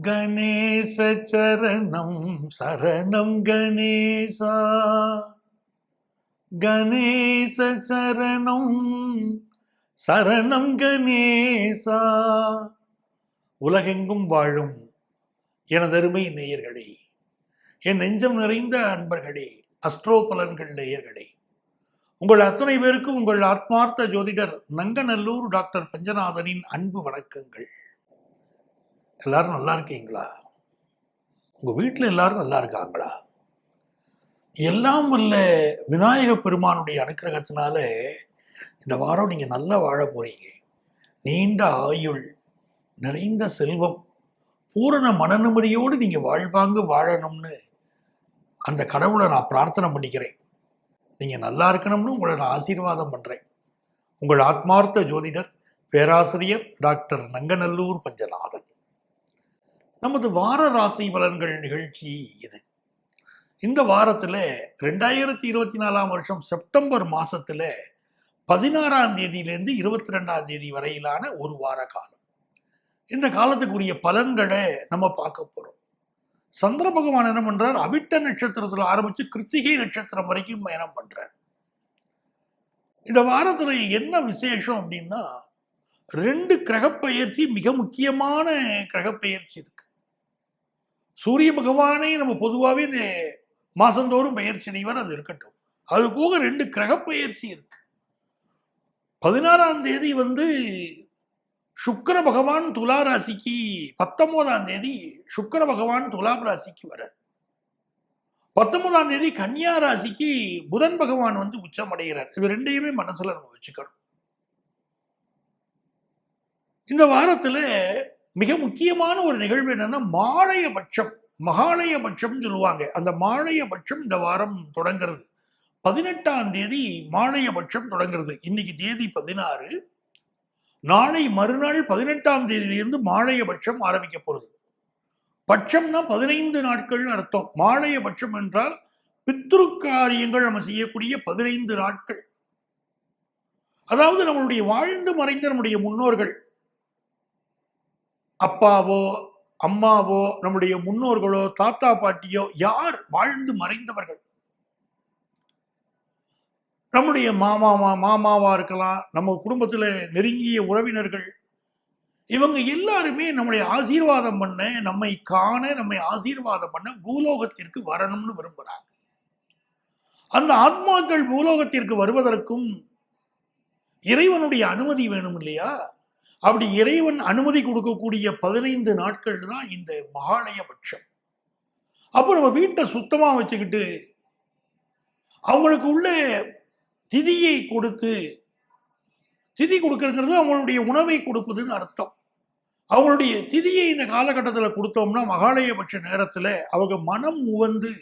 கணேச சரணம் சரணம் கணேசா, கணேச சரணம் சரணம் கணேசா. உலகெங்கும் வாழும் எனதருமை நேயர்களே, என் நெஞ்சம் நிறைந்த அன்பர்களே, அஸ்ட்ரோ பலன்கள் நேயர்களே, உங்கள் அத்தனை பேருக்கும் உங்கள் ஆத்மார்த்த ஜோதிடர் நங்கநல்லூர் டாக்டர் பஞ்சநாதனின் அன்பு வணக்கங்கள். எல்லாரும் நல்லா இருக்கீங்களா? உங்க வீட்டில் எல்லாரும் நல்லா இருக்காங்களா? எல்லாம் வல்ல விநாயக பெருமானுடைய அனுக்கிரகத்தினால இந்த வாரம் நீங்க நல்லா வாழ போறீங்க. நீண்ட ஆயுள், நிறைந்த செல்வம், பூரண மனநிம்மதியோடு நீங்க வாழ்வாங்க வாழணும்னு அந்த கடவுளை நான் பிரார்த்தனை பண்ணிக்கிறேன். நீங்க நல்லா இருக்கணும்னு உங்களை நான் ஆசீர்வாதம் பண்றேன். உங்கள் ஆத்மார்த்த ஜோதிடர் பேராசிரியர் டாக்டர் நங்கநல்லூர் பஞ்சநாதன். நமது வார ராசி பலன்கள் நிகழ்ச்சி இது. இந்த வாரத்தில் 2024 செப்டம்பர் மாசத்துல 16ஆம் தேதியிலேருந்து 22ஆம் தேதி வரையிலான ஒரு வார காலம். இந்த காலத்துக்குரிய பலன்களை நம்ம பார்க்க போறோம். சந்திர பகவான் என்ன பண்றார்? அவிட்ட நட்சத்திரத்துல ஆரம்பிச்சு கிருத்திகை நட்சத்திரம் வரைக்கும் பயணம் பண்றார். இந்த வாரத்துல என்ன விசேஷம் அப்படின்னா, 2 கிரகப்பெயர்ச்சி, மிக முக்கியமான கிரகப்பெயர்ச்சி இருக்கு. சூரிய பகவானே நம்ம பொதுவாகவே இந்த மாசந்தோறும் பயிற்சி அடைவார், அது இருக்கட்டும். அது போக 2 கிரகப்பெயர்ச்சி இருக்கு. 16ஆம் தேதி சுக்கிர பகவான் துலா ராசிக்கு, 19ஆம் தேதி சுக்கிர பகவான் துலாம் ராசிக்கு வர்றார். 19ஆம் தேதி கன்னியா ராசிக்கு புதன் பகவான் உச்சம் அடைகிறார். இது ரெண்டையுமே மனசுல நம்ம வச்சுக்கணும். இந்த வாரத்துல மிக முக்கியமான ஒரு நிகழ்வு என்னன்னா, மாலயபட்சம், மகாலயபட்சம் சொல்லுவாங்க. அந்த மாலயபட்சம் இந்த வாரம் தொடங்கிறது. 18ஆம் தேதி மாலயபட்சம் தொடங்கிறது. இன்னைக்கு தேதி 16. நாளை மறுநாள் 18ஆம் தேதியிலிருந்து மாலயபட்சம் ஆரம்பிக்க போறது. பட்சம்னா 15 நாட்கள் அர்த்தம். மாலயபட்சம் என்றால் பித்ரு காரியங்கள் நம்ம செய்யக்கூடிய 15 நாட்கள். அதாவது நம்மளுடைய வாழ்ந்து மறைந்த நம்முடைய முன்னோர்கள், அப்பாவோ அம்மாவோ, நம்முடைய முன்னோர்களோ, தாத்தா பாட்டியோ, யார் வாழ்ந்து மறைந்தவர்கள், நம்முடைய மாமாவா இருக்கலாம், நம்ம குடும்பத்துல நெருங்கிய உறவினர்கள், இவங்க எல்லாருமே நம்முடைய ஆசீர்வாதம் பண்ண, நம்மை காண, நம்மை ஆசீர்வாதம் பண்ண பூலோகத்திற்கு வரணும்னு விரும்புறாங்க. அந்த ஆத்மாக்கள் பூலோகத்திற்கு வருவதற்கும் இறைவனுடைய அனுமதி வேணும் இல்லையா? அப்படி இறைவன் அனுமதி கொடுக்கக்கூடிய 15 நாட்கள் தான் இந்த மகாலயபட்சம். அப்போ நம்ம வீட்டை சுத்தமா வச்சுக்கிட்டு அவங்களுக்கு உள்ள திதியை கொடுத்து, திதி கொடுக்கறது அவங்களுடைய உணவை கொடுப்பதுன்னு அர்த்தம். அவங்களுடைய திதியை இந்த காலகட்டத்தில் கொடுத்தோம்னா, மகாலயபட்ச நேரத்தில் அவங்க மனம் உவந்து,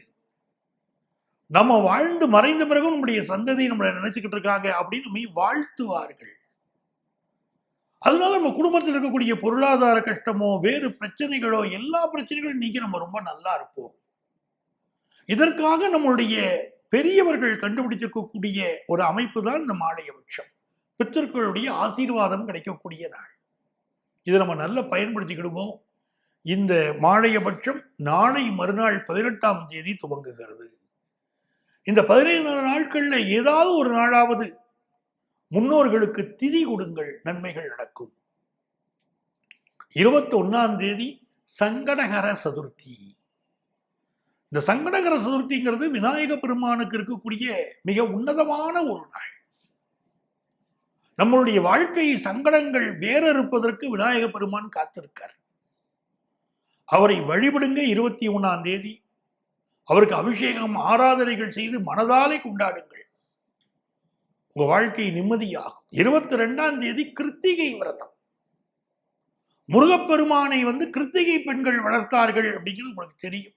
நம்ம வாழ்ந்து மறைந்த பிறகு நம்முடைய சந்ததி நம்மளை நினைச்சுக்கிட்டு இருக்காங்க அப்படின்னு நம்ம வாழ்த்துவார்கள். அதனால நம்ம குடும்பத்தில் இருக்கக்கூடிய பொருளாதார கஷ்டமோ, வேறு பிரச்சனைகளோ, எல்லா பிரச்சனைகளும் நீக்கி நம்ம ரொம்ப நல்லா இருப்போம். இதற்காக நம்மளுடைய பெரியவர்கள் கண்டுபிடிச்சிருக்கக்கூடிய ஒரு அமைப்பு தான் இந்த மாலயபட்சம். பித்தர்களுடைய ஆசீர்வாதம் கிடைக்கக்கூடிய நாள். இதை நம்ம நல்லா பயன்படுத்திக்கிடுவோம். இந்த மாலயபட்சம் நாளை மறுநாள் 18ஆம் தேதி துவங்குகிறது. இந்த 15 நாட்கள்ல ஏதாவது ஒரு நாளாவது முன்னோர்களுக்கு திதி கொடுங்கள், நன்மைகள் நடக்கும். 21ஆம் தேதி சங்கடகர சதுர்த்தி. இந்த சங்கடகர சதுர்த்திங்கிறது விநாயக பெருமானுக்கு இருக்கக்கூடிய மிக உன்னதமான ஒரு நாள். நம்மளுடைய வாழ்க்கை சங்கடங்கள் வேற இருப்பதற்கு விநாயக பெருமான் காத்திருக்கார். அவரை வழிபடுங்க. 21ஆம் தேதி அவருக்கு அபிஷேகம், ஆராதனைகள் செய்து மனதாலே கொண்டாடுங்கள். உங்க வாழ்க்கை நிம்மதியாகும். 22ஆம் தேதி கிருத்திகை விரதம். முருகப்பெருமானை கிருத்திகை பெண்கள் வளர்த்தார்கள் அப்படிங்கிறது உங்களுக்கு தெரியும்.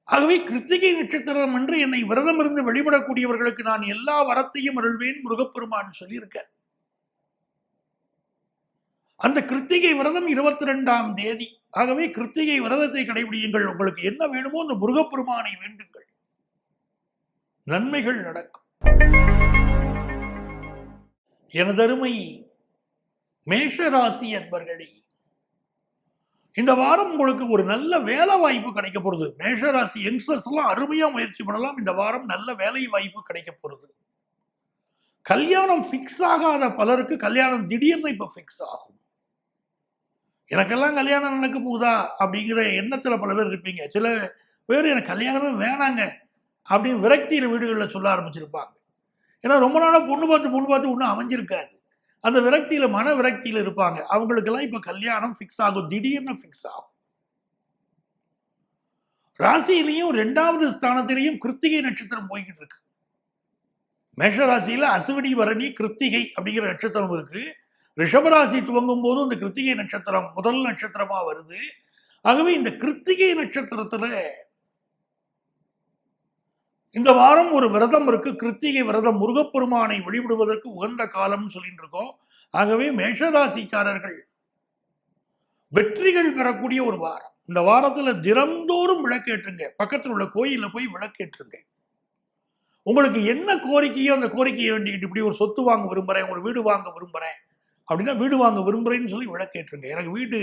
ஆகவே கிருத்திகை நட்சத்திரம் என்று என்னை விரதம் இருந்து வழிபடக்கூடியவர்களுக்கு நான் எல்லா வரத்தையும் அருள்வேன் முருகப்பெருமான் சொல்லியிருக்க. அந்த கிருத்திகை விரதம் 22ஆம் தேதி. ஆகவே கிருத்திகை விரதத்தை கடைபிடியுங்கள். உங்களுக்கு என்ன வேணுமோ அந்த முருகப்பெருமானை வேண்டுங்கள், நன்மைகள் நடக்கும். எனதருமை மேஷராசி அன்பர்களே, இந்த வாரம் உங்களுக்கு ஒரு நல்ல வேலை வாய்ப்பு கிடைக்க போறது. மேஷராசி யங்ஸ்டர்ஸ் எல்லாம் அருமையா முயற்சி பண்ணலாம். இந்த வாரம் நல்ல வேலை வாய்ப்பு கிடைக்க போறது. கல்யாணம் ஃபிக்ஸ் ஆகாத பலருக்கு கல்யாணம் திடீர்னு இப்ப ஃபிக்ஸ் ஆகும். எனக்கெல்லாம் கல்யாணம் நடக்க போகுதா அப்படிங்கிற எண்ணத்துல பல பேர் இருப்பீங்க. சில பேர் எனக்கு கல்யாணமே வேணாங்க அப்படின்னு விரக்தியில வீடுகளில் சொல்ல ஆரம்பிச்சிருப்பாங்க. ஏன்னா ரொம்ப நாளா பொண்ணு பார்த்து ஒன்றும் அமைஞ்சிருக்காது. அந்த விரக்தியில மன விரக்தியில இருப்பாங்க. அவங்களுக்கெல்லாம் இப்ப கல்யாணம் ஃபிக்ஸ் ஆகும். திடீர்னு ஃபிக்ஸ் ஆகும். ராசியிலையும் 2வது ஸ்தானத்திலையும் கிருத்திகை நட்சத்திரம் போய்கிட்டு இருக்கு. மேஷ ராசியில அசுவினி பரணி கிருத்திகை அப்படிங்கிற நட்சத்திரம் இருக்கு. ரிஷபராசி துவங்கும் போது இந்த கிருத்திகை நட்சத்திரம் முதல் நட்சத்திரமா வருது. ஆகவே இந்த கிருத்திகை நட்சத்திரத்துல இந்த வாரம் ஒரு விரதம் இருக்கு. கிருத்திகை விரதம் முருகப்பெருமானை வழிபடுவதற்கு உகந்த காலம்னு சொல்லிட்டு இருக்கோம். ஆகவே மேஷராசிக்காரர்கள் வெற்றிகள் பெறக்கூடிய ஒரு வாரம். இந்த வாரத்துல தினந்தோறும் விளக்கேற்றுங்க. பக்கத்தில் உள்ள கோயில போய் விளக்கேற்றுங்க. உங்களுக்கு என்ன கோரிக்கையோ அந்த கோரிக்கையை வேண்டிக்கிட்டு, இப்படி ஒரு சொத்து வாங்க விரும்புறேன், ஒரு வீடு வாங்க விரும்புறேன் அப்படின்னா வீடு வாங்க விரும்புறேன்னு சொல்லி விளக்கேற்றுங்க. எனக்கு வீடு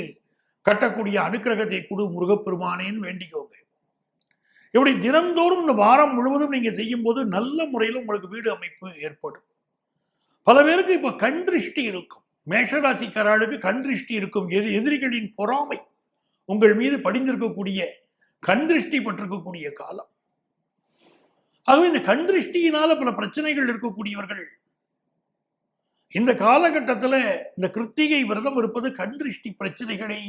கட்டக்கூடிய அனுக்கிரகத்தை கொடு முருகப்பெருமானேன்னு வேண்டிக்கோங்க. இப்படி தினந்தோறும் இந்த வாரம் முழுவதும் நீங்க செய்யும் போது நல்ல முறையில் உங்களுக்கு வீடு அமைப்பு ஏற்படும். பல பேருக்கு இப்ப கண் திருஷ்டி இருக்கும். மேஷராசிக்காரர்களுக்கு கண் திருஷ்டி இருக்கும். எதிரிகளின் பொறாமை உங்கள் மீது படிந்திருக்கக்கூடிய கண் திருஷ்டி பட்டிருக்கக்கூடிய காலம். ஆகவே இந்த கண் திருஷ்டியினால பல பிரச்சனைகள் இருக்கக்கூடியவர்கள் இந்த காலகட்டத்தில் இந்த கிருத்திகை விரதம் இருப்பது கண் திருஷ்டி பிரச்சனைகளை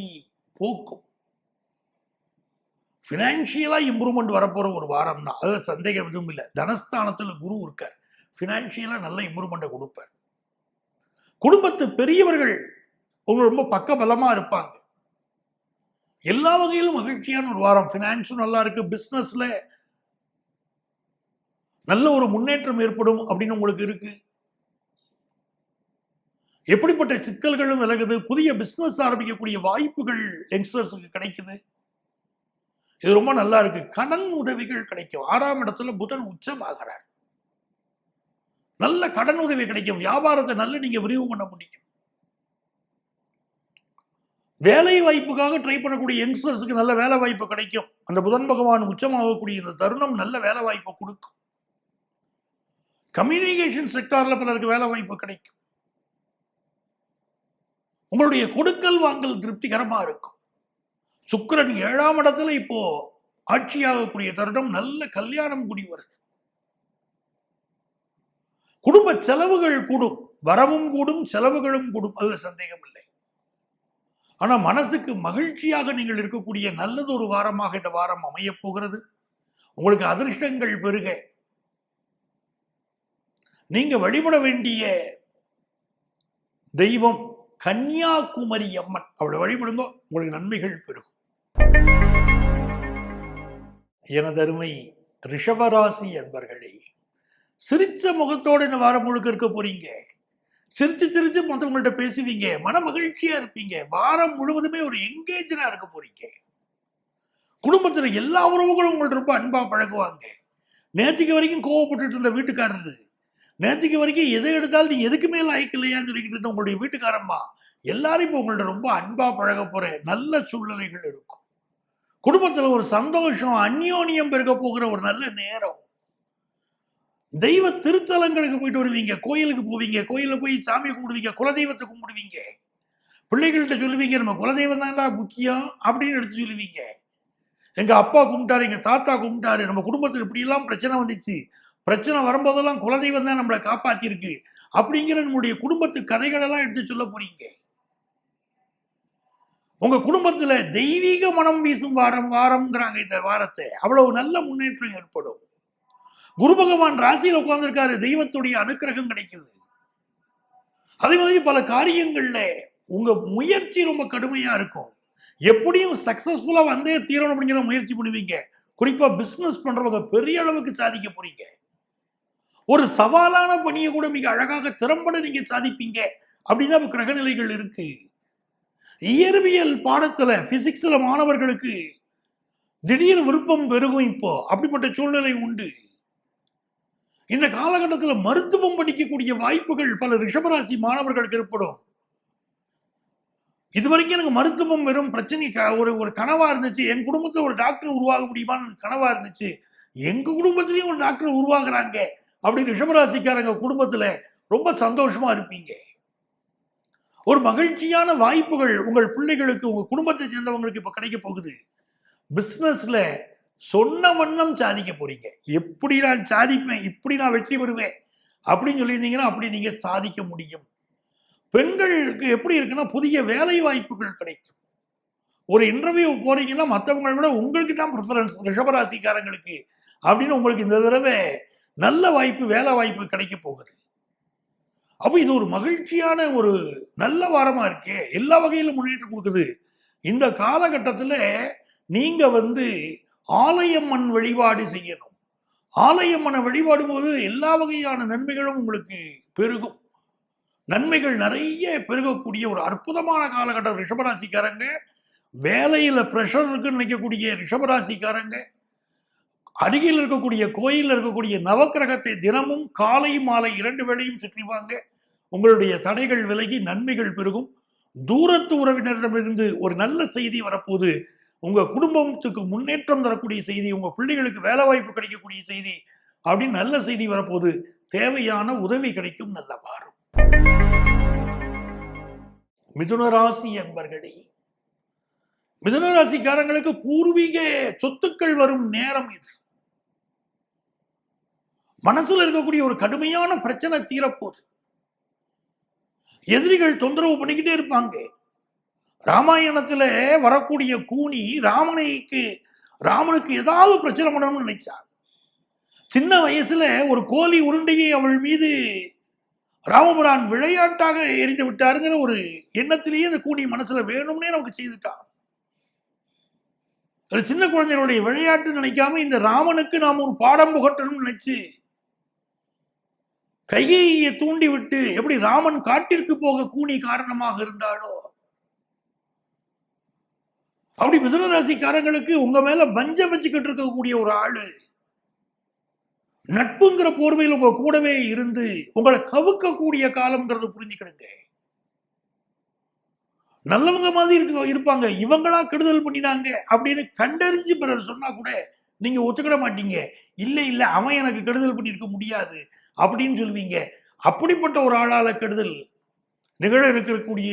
போக்கும். ஃபினான்ஷியலா இம்ப்ரூவ்மெண்ட் வரப்போற ஒரு வாரம் தான். அதுல சந்தேகம் எதுவும் இல்லை. தனஸ்தானத்தில் குரு இருக்கார். ஃபினான்ஷியலா நல்ல இம்ப்ரூவ்மெண்ட்டை கொடுப்பார். குடும்பத்து பெரியவர்கள் உங்களுக்கு ரொம்ப பக்கபலமா இருப்பாங்க. எல்லா வகையிலும் மகிழ்ச்சியான ஒரு வாரம். ஃபினான்ஸும் நல்லா இருக்கு. பிசினஸ்ல நல்ல ஒரு முன்னேற்றம் ஏற்படும் அப்படின்னு உங்களுக்கு இருக்கு. எப்படிப்பட்ட சிக்கல்களும் விலகுது. புதிய பிசினஸ் ஆரம்பிக்கக்கூடிய வாய்ப்புகள் யங்ஸ்டர்ஸுக்கு கிடைக்குது. இது ரொம்ப நல்லா இருக்கு. கடன் உதவிகள் கிடைக்கும். 6ஆம் இடத்துல புதன் உச்சமாகிறார். நல்ல கடன் உதவி கிடைக்கும். வியாபாரத்தை நல்ல நீங்க விரிவு பண்ண முடியும். வேலை வாய்ப்புக்காக ட்ரை பண்ணக்கூடிய யங்ஸ்டர்ஸுக்கு நல்ல வேலை வாய்ப்பு கிடைக்கும். அந்த புதன் பகவான் உச்சமாகக்கூடிய இந்த தருணம் நல்ல வேலை வாய்ப்பை கொடுக்கும். கம்யூனிகேஷன் செக்டார்ல பலருக்கு வேலை வாய்ப்பு கிடைக்கும். உங்களுடைய கொடுக்கல் வாங்கல் திருப்திகரமா இருக்கும். சுக்கிரன் 7ஆம் இடத்துல இப்போ ஆட்சியாகக்கூடிய தருணம். நல்ல கல்யாணம் கூடி வருது. குடும்ப செலவுகள் கூடும். வரவும் கூடும், செலவுகளும் கூடும். அதுல சந்தேகம் இல்லை. ஆனா மனசுக்கு மகிழ்ச்சியாக நீங்கள் இருக்கக்கூடிய நல்லது ஒரு வாரமாக இந்த வாரம் அமைய போகிறது. உங்களுக்கு அதிர்ஷ்டங்கள் பெருக. நீங்க வழிபட வேண்டிய தெய்வம் கன்னியாகுமரி அம்மன். அவளை வழிபடுங்க. உங்களுக்கு நன்மைகள் பெருகும். எனதருமை ரிஷபராசி அன்பர்களே, சிரிச்ச முகத்தோடு இந்த வாரம் முழுக்க இருக்க போறீங்க. சிரிச்சு மற்றவங்கள்ட்ட பேசுவீங்க. மன மகிழ்ச்சியா இருப்பீங்க. வாரம் முழுவதுமே ஒரு எங்கேஜா இருக்க போறீங்க. குடும்பத்துல எல்லா உறவுகளும் உங்கள்ட்ட ரொம்ப அன்பா பழகுவாங்க. நேற்றுக்கு வரைக்கும் கோவப்பட்டு இருந்த வீட்டுக்காரரு, நேற்றுக்கு வரைக்கும் எதை எடுத்தாலும் நீங்க எதுக்கு மேல ஐக்கலையான்னு சொல்லிக்கிட்டு இருந்த உங்களுடைய வீட்டுக்காரம்மா எல்லாரும் இப்போ உங்கள்ட்ட ரொம்ப அன்பா பழக போற நல்ல சூழ்நிலைகள் இருக்கும். குடும்பத்துல ஒரு சந்தோஷம், அந்யோன்யம் பெருக போகிற ஒரு நல்ல நேரம். தெய்வ திருத்தலங்களுக்கு போயிட்டு வருவீங்க. கோயிலுக்கு போவீங்க. கோயில போய் சாமி கும்பிடுவீங்க. குலதெய்வத்தை கும்பிடுவீங்க. பிள்ளைகள்கிட்ட சொல்லுவீங்க, நம்ம குலதெய்வம் தான்டா முக்கியம் அப்படின்னு எடுத்து சொல்லுவீங்க. எங்க அப்பா கும்பிட்டாரு, எங்க தாத்தா கும்பிட்டாரு, நம்ம குடும்பத்தில் இப்படி எல்லாம் பிரச்சனை வந்துச்சு, பிரச்சனை வரும்போதெல்லாம் குலதெய்வம் தான் நம்மளை காப்பாத்திருக்கு அப்படிங்கிற நம்முடைய குடும்பத்து கதைகள் எல்லாம் எடுத்து சொல்ல போறீங்க. உங்க குடும்பத்துல தெய்வீக மனம் வீசும் வாரம்ங்கிறாங்க இந்த வாரத்தை. அவ்வளவு நல்ல முன்னேற்றம் ஏற்படும். குரு பகவான் ராசியில் உட்கார்ந்திருக்காரு. தெய்வத்துடைய அனுக்கிரகம் கிடைக்குது. அதே மாதிரி பல காரியங்கள்ல உங்க முயற்சி ரொம்ப கடுமையா இருக்கும். எப்படியும் சக்சஸ்ஃபுல்லா வந்தே தீரணும் அப்படிங்கிற முயற்சி பண்ணுவீங்க. குறிப்பா பிசினஸ் பண்றவங்க பெரிய அளவுக்கு சாதிக்க போறீங்க. ஒரு சவாலான பணியை கூட மிக அழகாக திறம்பட நீங்க சாதிப்பீங்க அப்படிதான் கிரகநிலைகள் இருக்கு. இயற்பியல் பாடத்துல பிசிக்ஸ்ல மாணவர்களுக்கு திடீர் விருப்பம் பெருகும். இப்போ அப்படிப்பட்ட சூழ்நிலை உண்டு. இந்த காலகட்டத்தில் மருத்துவம் படிக்கக்கூடிய வாய்ப்புகள் பல ரிஷபராசி மாணவர்களுக்கு ஏற்படும். இது வரைக்கும் எனக்கு மருத்துவம் வெறும் பிரச்சனை ஒரு ஒரு கனவா இருந்துச்சு. என் குடும்பத்துல ஒரு டாக்டர் உருவாக முடியுமான்னு கனவா இருந்துச்சு. எங்க குடும்பத்திலயும் ஒரு டாக்டர் உருவாகுறாங்க அப்படின்னு ரிஷபராசிக்காரங்க குடும்பத்துல ரொம்ப சந்தோஷமா இருப்பீங்க. ஒரு மகிழ்ச்சியான வாய்ப்புகள் உங்கள் பிள்ளைகளுக்கு, உங்க குடும்பத்தை சேர்ந்தவங்களுக்கு இப்ப கிடைக்க போகுது. பிசினஸ்ல சொன்ன வண்ணம் சாதிக்க போறீங்க. எப்படி நான் சாதிப்பேன், இப்படி நான் வெற்றி பெறுவேன் அப்படின்னு சொல்லியிருந்தீங்கன்னா அப்படி நீங்க சாதிக்க முடியும். பெண்களுக்கு எப்படி இருக்குன்னா புதிய வேலை வாய்ப்புகள் கிடைக்கும். ஒரு இன்டர்வியூ போறீங்கன்னா மற்றவங்களை விட உங்களுக்கு தான் ப்ரிஃபரன்ஸ் ரிஷபராசிக்காரங்களுக்கு அப்படின்னு உங்களுக்கு இந்த தடவை நல்ல வாய்ப்பு, வேலை வாய்ப்பு கிடைக்க போகுது. அப்போ இது ஒரு மகிழ்ச்சியான ஒரு நல்ல வாரமா இருக்கே, எல்லா வகையிலும் முன்னேற்றம் கொடுக்குது. இந்த காலகட்டத்தில் நீங்க ஆலயம்மன் வழிபாடு செய்யணும். ஆலயம்மனை வழிபாடும் போது எல்லா வகையான நன்மைகளும் உங்களுக்கு பெருகும். நன்மைகள் நிறைய பெருகக்கூடிய ஒரு அற்புதமான காலகட்டம் ரிஷபராசிக்காரங்க. வேலையில பிரஷர் இருக்குன்னு நினைக்கக்கூடிய ரிஷபராசிக்காரங்க அருகில் இருக்கக்கூடிய கோயிலில் இருக்கக்கூடிய நவக்கிரகத்தை தினமும் காலை மாலை 2 வேளையும் சுற்றிவாங்க. உங்களுடைய தடைகள் விலகி நன்மைகள் பெருகும். தூரத்து உறவினரிடமிருந்து ஒரு நல்ல செய்தி வரப்போது. உங்க குடும்பத்துக்கு முன்னேற்றம் தரக்கூடிய செய்தி, உங்க பிள்ளைகளுக்கு வேலை வாய்ப்பு கிடைக்கக்கூடிய செய்தி அப்படின்னு நல்ல செய்தி வரப்போது. தேவையான உதவி கிடைக்கும். நல்ல வாரம். மிதுனராசி என்பர்களே, மிதுனராசிக்காரங்களுக்கு பூர்வீக சொத்துக்கள் வரும் நேரம் இது. மனசுல இருக்கக்கூடிய ஒரு கடுமையான பிரச்சனை தீரப்போகுது. எதிரிகள் தொந்தரவு பண்ணிக்கிட்டே இருப்பாங்க. ராமாயணத்துல வரக்கூடிய கூனி ராமனுக்கு ஏதாவது பிரச்சனை பண்ணணும்னு நினைச்சார். சின்ன வயசுல ஒரு கோழி உருண்டையை அவள் மீது ராமபுரான் விளையாட்டாக எரிந்து விட்டாருங்கிற ஒரு எண்ணத்திலேயே அந்த கூனி மனசுல வேணும்னே நமக்கு செய்துட்டான். அது சின்ன குழந்தைகளுடைய விளையாட்டு நினைக்காம இந்த ராமனுக்கு நாம் ஒரு பாடம் புகட்டணும்னு நினைச்சு கைகையை தூண்டி விட்டு எப்படி ராமன் காட்டிற்கு போக கூனி காரணமாக இருந்தாலோ அப்படி மிதுனராசிக்காரங்களுக்கு உங்க மேல வஞ்சம் வச்சுக்கிட்டு இருக்கக்கூடிய ஒரு ஆளு நட்புங்கிற போர்வையில் உங்க கூடவே இருந்து உங்களை கவுக்கக்கூடிய காலம்ங்கிறத புரிஞ்சுக்கிடுங்க. நல்லவங்க மாதிரி இருப்பாங்க, இவங்களா கெடுதல் பண்ணினாங்க அப்படின்னு கண்டறிஞ்சு பிறர் சொன்னா கூட நீங்க ஒத்துக்கிட மாட்டீங்க. இல்ல அவன் எனக்கு கெடுதல் பண்ணியிருக்க முடியாது அப்படின்னு சொல்லுவீங்க. அப்படிப்பட்ட ஒரு ஆளால கெடுதல் நிகழ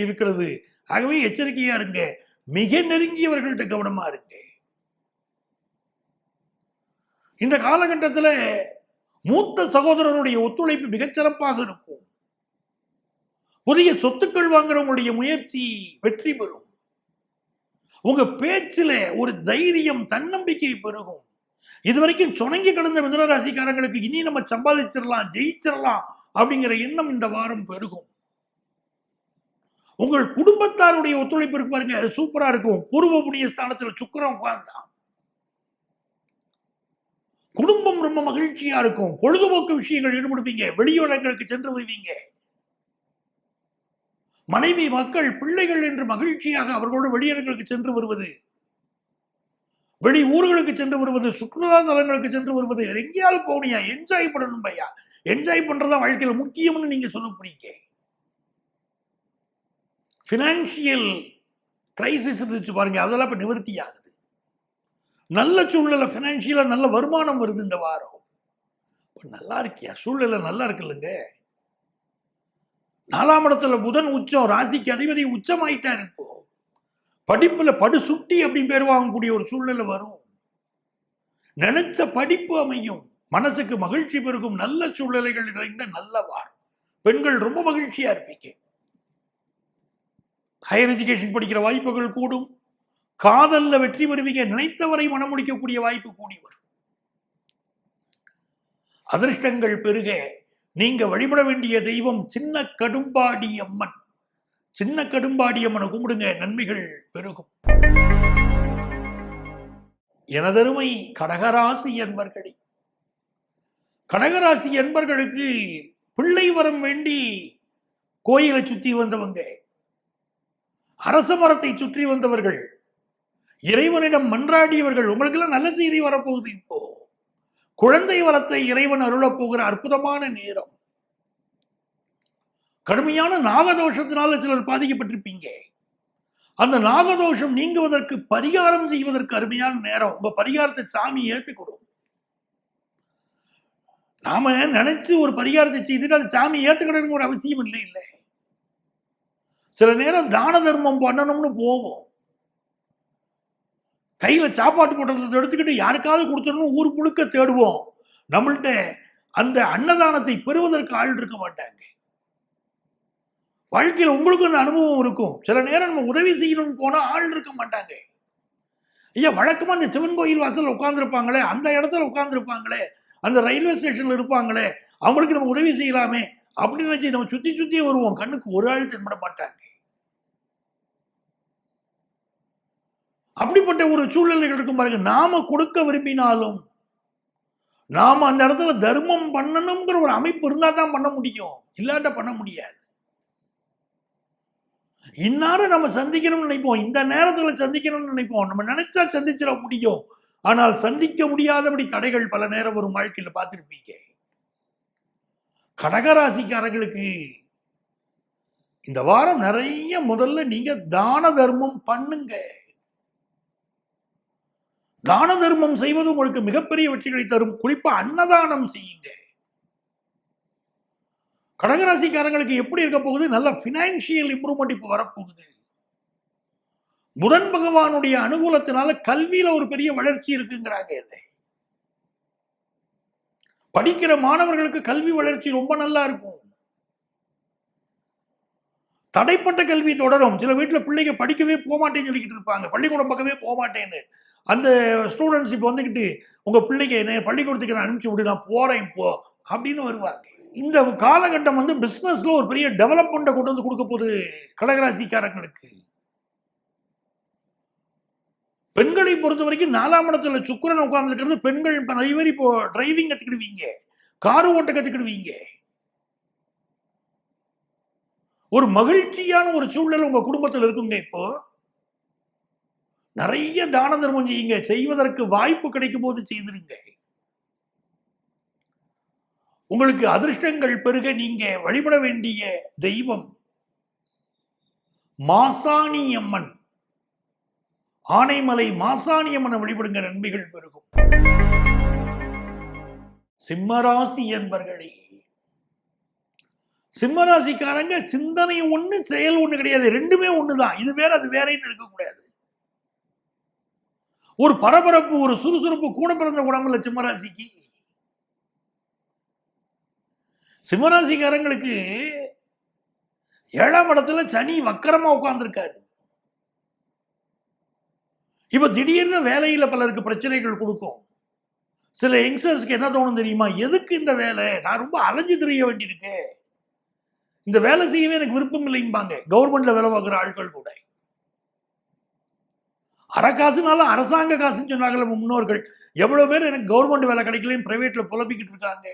இருக்கிறது. ஆகவே எச்சரிக்கையா இருங்க. மிக நெருங்கியவர்கள்ட்ட கவனமா இருங்க. இந்த காலகட்டத்தில் மூத்த சகோதரருடைய ஒத்துழைப்பு மிகச்சிறப்பாக இருக்கும். புதிய சொத்துக்கள் வாங்குறவங்களுடைய முயற்சி வெற்றி பெறும். உங்க பேச்சில ஒரு தைரியம், தன்னம்பிக்கை பெருகும். இதுவரைக்கும் சுணங்கி கிடந்த மிதுனராசிக்காரங்களுக்கு இனி நம்ம சம்பாதிச்சிடலாம், ஜெயிச்சிடலாம் அப்படிங்கிற எண்ணம் இந்த வாரம் பெருகும். உங்கள் குடும்பத்தாருடைய ஒத்துழைப்பு இருக்கு பாருங்க, அது சூப்பரா இருக்கும். பூர்வ புண்ணிய ஸ்தானத்தில் சுக்கிரன் உட்கார்ந்தான். குடும்பம் ரொம்ப மகிழ்ச்சியா இருக்கும். பொழுதுபோக்கு விஷயங்கள் ஈடுபடுவீங்க. வெளியுறங்களுக்கு சென்று வருவீங்க. மனைவி, மக்கள், பிள்ளைகள் என்று மகிழ்ச்சியாக அவர்களோடு வெளியிடங்களுக்கு சென்று வருவது, வெளி ஊர்களுக்கு சென்று வருவது, சுற்றுலா தலங்களுக்கு சென்று வருவது, எங்கேயாவது போனியா என்ஜாய் பண்ணணும் பையா. என்ஜாய் பண்றதா வாழ்க்கையில முக்கியம்னு நீங்க சொல்ல போறீங்க. பினான்சியல் கிரைசிஸ் இருந்துச்சு பாருங்க, அதெல்லாம் இப்ப நிவர்த்தி ஆகுது. நல்ல சூழ்நிலை, பினான்சியலா நல்ல வருமானம் வருது இந்த வாரம். நல்லா இருக்கியா? சூழ்நிலை நல்லா இருக்குல்லங்க. 4ஆம் இடத்துல புதன் உச்சம், ராசிக்கு அதிபதி உச்சமாயிட்டார். இப்போ படிப்புல படு சுட்டி அப்படின்னு பேர் வாங்கக்கூடிய ஒரு சூழ்நிலை வரும். நினைச்ச படிப்பு அமையும். மனசுக்கு மகிழ்ச்சி பெருகும். நல்ல சூழ்நிலைகள் நிறைந்த நல்ல வாரம். பெண்கள் ரொம்ப மகிழ்ச்சியா இருப்பீங்க. ஹையர் எஜுகேஷன் படிக்கிற வாய்ப்புகள் கூடும். காதல்ல வெற்றி பெறுவீங்க. நினைத்தவரை மனம் முடிக்கக்கூடிய வாய்ப்பு கூடி வரும். அதிர்ஷ்டங்கள் பெருக நீங்க வழிபட வேண்டிய தெய்வம் சின்ன கடும்பாடி அம்மன். சின்ன கடும்பாடி அம்மனை கும்பிடுங்க, நன்மைகள் பெருகும். எனதருமை கடகராசி என்பர்களே, கடகராசி என்பர்களுக்கு பிள்ளை வரம் வேண்டி கோயிலை சுற்றி வந்தவங்க, அரச மரத்தை சுற்றி வந்தவர்கள், இறைவனிடம் மன்றாடியவர்கள், உங்களுக்கெல்லாம் நல்ல செய்தி வரப்போகுது. இப்போ குழந்தை வரத்தை இறைவன் அருளப் போகிற அற்புதமான நேரம். கடுமையான நாகதோஷத்தினால சிலர் பாதிக்கப்பட்டிருப்பீங்க. அந்த நாகதோஷம் நீங்குவதற்கு பரிகாரம் செய்வதற்கு அருமையான நேரம். உங்க பரிகாரத்தை சாமி ஏற்றி கொடுக்கும். நாம நினைச்சு ஒரு பரிகாரத்தை செய்துட்டு அது சாமி ஏத்துக்கணும்னு ஒரு அவசியம் இல்லை. சில நேரம் தான தர்மம் பண்ணணும்னு போவோம், கையில சாப்பாட்டு போட்டத்தை எடுத்துக்கிட்டு யாருக்காவது கொடுத்துடணும் ஊர் முழுக்க தேடுவோம். நம்மள்ட்ட அந்த அன்னதானத்தை பெறுவதற்கு ஆள் இருக்க மாட்டாங்க. வாழ்க்கையில் உங்களுக்கு அந்த அனுபவம் இருக்கும். சில நேரம் நம்ம உதவி செய்யணும்னு போனா ஆள் இருக்க மாட்டாங்க. ஐயா, வழக்கமா அந்த சிவன் கோயில் வாசல் உட்கார்ந்துருப்பாங்களே, அந்த இடத்துல உட்கார்ந்துருப்பாங்களே, அந்த ரயில்வே ஸ்டேஷன்ல இருப்பாங்களே, அவங்களுக்கு நம்ம உதவி செய்யலாமே அப்படின்னு நினைச்சு நம்ம சுத்தி சுத்தி வருவோம். கண்ணுக்கு ஒரு ஆள் தென்பட மாட்டாங்க. அப்படிப்பட்ட ஒரு சூழ்நிலைகள் இருக்கும் பாருங்க. நாம கொடுக்க விரும்பினாலும் நாம அந்த இடத்துல தர்மம் பண்ணணுங்கிற ஒரு அமைப்பு இருந்தா தான் பண்ண முடியும், இல்லாட்ட பண்ண முடியாது. இந்நேரம் நம்ம சந்திக்கணும்னு நினைப்போம், இந்த நேரத்துல சந்திக்கணும்னு நினைப்போம், நம்ம நினைச்சா சந்திச்சிட முடியும். ஆனால் சந்திக்க முடியாதபடி தடைகள் பல நேரம் ஒரு வாழ்க்கையில பார்த்திருப்பீங்க. கடகராசிக்காரர்களுக்கு இந்த வாரம் நிறைய முதல்ல நீங்க தான தர்மம் பண்ணுங்க. தான தர்மம் செய்வது உங்களுக்கு மிகப்பெரிய வெற்றிகளை தரும். குறிப்பா அன்னதானம் செய்யுங்க. கடகராசிக்காரங்களுக்கு எப்படி இருக்க போகுது? நல்ல பினான்சியல் இம்ப்ரூவ்மெண்ட் இப்ப வரப்போகுது. புதன் பகவானுடைய அனுகூலத்தினால கல்வியில ஒரு பெரிய வளர்ச்சி இருக்குங்கிறாங்க. இதை படிக்கிற மாணவர்களுக்கு கல்வி வளர்ச்சி ரொம்ப நல்லா இருக்கும். தடைப்பட்ட கல்வி தொடரும். சில வீட்டுல பிள்ளைங்க படிக்கவே போகமாட்டேன்னு சொல்லிக்கிட்டு இருப்பாங்க, பள்ளிக்கூடம் பக்கமே போகமாட்டேன்னு. அந்த ஸ்டூடெண்ட்ஸ் இப்போ வந்துக்கிட்டு உங்க பிள்ளைங்க என்ன பள்ளிக்கூடத்துக்கு நான் அனுப்பிச்சு விடு, நான் போறேன் இப்போ அப்படின்னு வருவாங்க. இந்த காலகட்டம் வந்து பிசினஸ்ல ஒரு பெரிய டெவலப்மெண்ட்டை கொண்டு வந்து கொடுக்க போகுது கடகராசிக்காரங்களுக்கு. பெண்களை பொறுத்த வரைக்கும் 4ஆம் இடத்துல சுக்கிரன் உட்கார்ந்து இருக்கிறது. பெண்கள் நிறைய பேர் இப்போ டிரைவிங் கத்துக்கிடுவீங்க, கார் ஓட்ட கத்துக்கிடுவீங்க. ஒரு மகிழ்ச்சியான ஒரு சூழ்நிலை உங்க குடும்பத்தில் இருக்குங்க. இப்போ நிறைய தான தர்மம் செய்யுங்க. செய்வதற்கு வாய்ப்பு கிடைக்கும் போது செய்திருங்க. உங்களுக்கு அதிர்ஷ்டங்கள் பெருக நீங்க வழிபட வேண்டிய தெய்வம் மாசாணி அம்மன். ஆனைமலை மாசாணி அம்மனை வழிபடுங்க, நன்மைகள் பெருகும். சிம்மராசி என்பர்களே, சிம்மராசிக்காரங்க சிந்தனை ஒண்ணு செயல் ஒண்ணு கிடையாது, ரெண்டுமே ஒண்ணுதான். இது வேற அது வேறன்னு இருக்கக்கூடாது. ஒரு பரபரப்பு, ஒரு சுறுசுறுப்பு கூட பிறந்த உடம்புல சிம்மராசிக்கு. சிம்மராசிக்காரங்களுக்கு 7ஆம் இடத்துல சனி வக்கரமா உட்கார்ந்துருக்காரு. இப்ப திடீர்னு வேலையில பலருக்கு பிரச்சனைகள் கொடுக்கும். சில யங்ஸ்டர்ஸ்க்கு என்ன தோணும் தெரியுமா? எதுக்கு இந்த வேலை, நான் ரொம்ப அலைஞ்சு திரிய வேண்டியிருக்கு, இந்த வேலை செய்யவே எனக்கு விருப்பம் இல்லைம்பாங்க. கவர்மெண்ட்ல வேலை பார்க்குற ஆட்கள் கூட அறக்காசுனால அரசாங்க காசுன்னு சொன்னாங்க முன்னோர்கள். எவ்வளவு பேர் எனக்கு கவர்மெண்ட் வேலை கிடைக்கலன்னு பிரைவேட்ல புலம்பிக்கிட்டு இருக்காங்க.